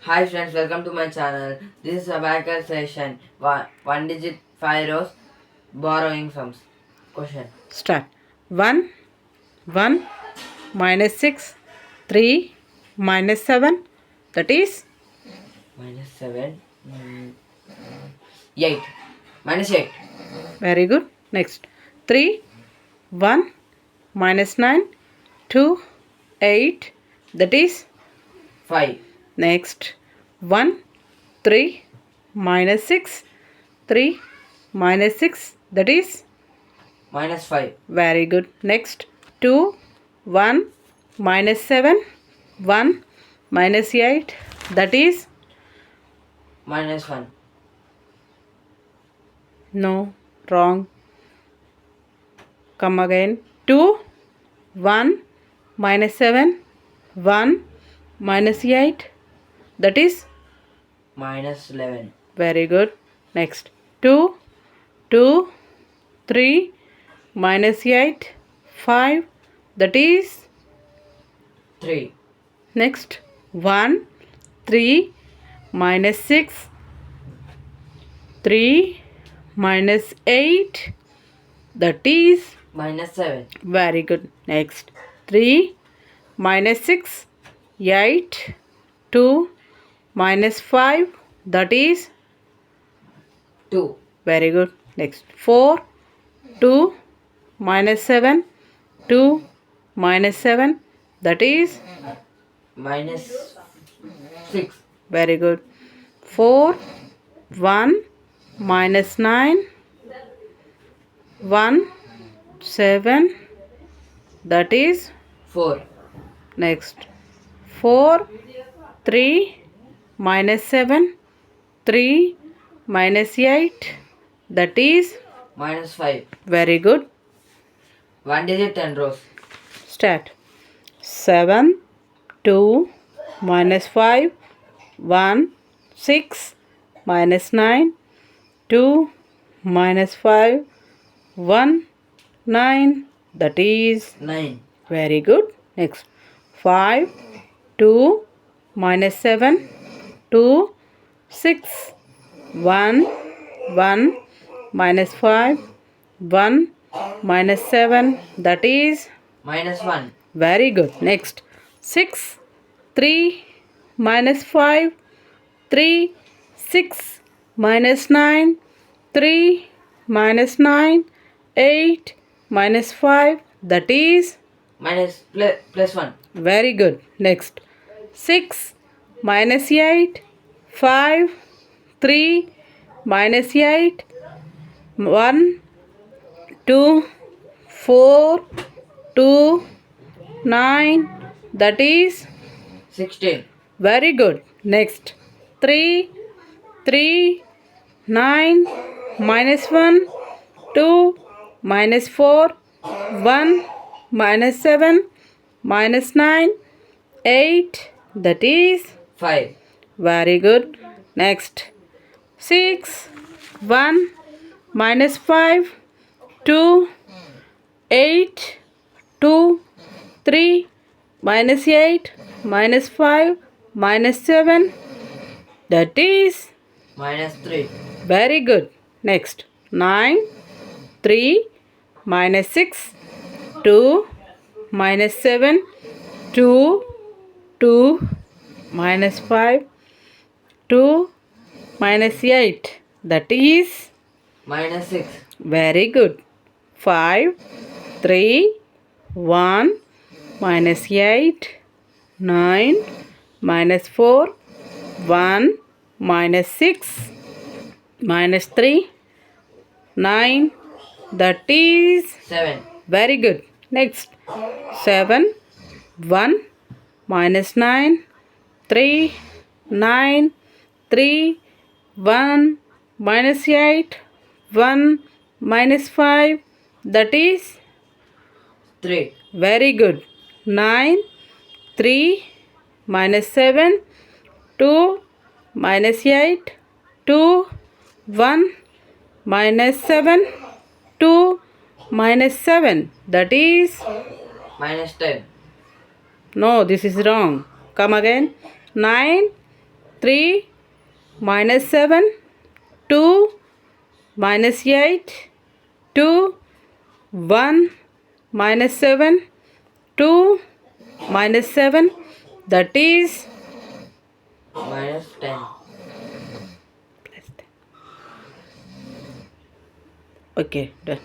Hi friends, welcome to my channel. This is Abacus session. One digit 5 rows borrowing sums. Question. Start. 1, 1, minus 6, 3, minus 7, that is Minus 7. 8. Minus 8. very good. Next. 3, 1, minus 9, 2, 8, that is 5. next. 1, 3, minus 6, 3, minus 6, that is Minus 5. very good. Next. 2, 1, minus 7, 1, minus 8, that is Minus 1. no, wrong. Come again. 2, 1, minus 7, 1, minus 8, that is Minus 11. very good. Next. 2, 2, 3, minus 8, 5, that is 3. next. 1, 3, minus 6, 3, minus 8, that is Minus 7. very good. Next. 3, minus 6, 8, 2, minus 5, that is 2. very good. Next. 4, 2, minus 7, 2, minus 7, that is Minus 6. very good. 4, 1, minus 9, 1, 7, that is 4. next. 4, 3, minus 7, 3, minus 8, that is Minus 5. very good. One digit 10 rows. Start. 7, 2, minus 5, 1, 6, minus 9, 2, minus 5, 1, 9, that is 9. very good. Next. 5, 2, minus 7, 2, 6, 1, 1, minus 5, 1, minus 7, that is Minus 1. very good. Next. 6, 3, minus 5, 3, 6, minus 9, 3, minus 9, 8, minus 5, that is Plus 1. very good. Next. 6, minus 8, 5, 3, minus 8, 1, 2, 4, 2, 9, that is 16. very good. Next. 3, 3, 9, minus 1, 2, minus 4, 1, minus 7, minus 9, 8, that is 5. very good. Next. 6, 1, minus 5, 2, 8, 2, 3, minus 8, minus 5, minus 7, that is Minus 3. very good. Next. 9, 3, minus 6, 2, minus 7, 2, 2, minus 5, 2, minus 8, that is Minus 6. very good. 5, 3, 1, minus 8, 9, minus 4, 1, minus 6, minus 3, 9, that is 7. very good. Next. 7, 1, minus 9, 3, 9, 3, 1, minus 8, 1, minus 5, that is 3. very good. 9, 3, minus 7, 2, minus 8, 2, 1, minus 7, 2, minus 7, that is Minus 10. no, this is wrong. Come again. 9, 3 minus 7, 2 minus 8, 2 1 minus 7, 2 minus 7, that is -10. plus 10. Okay, done.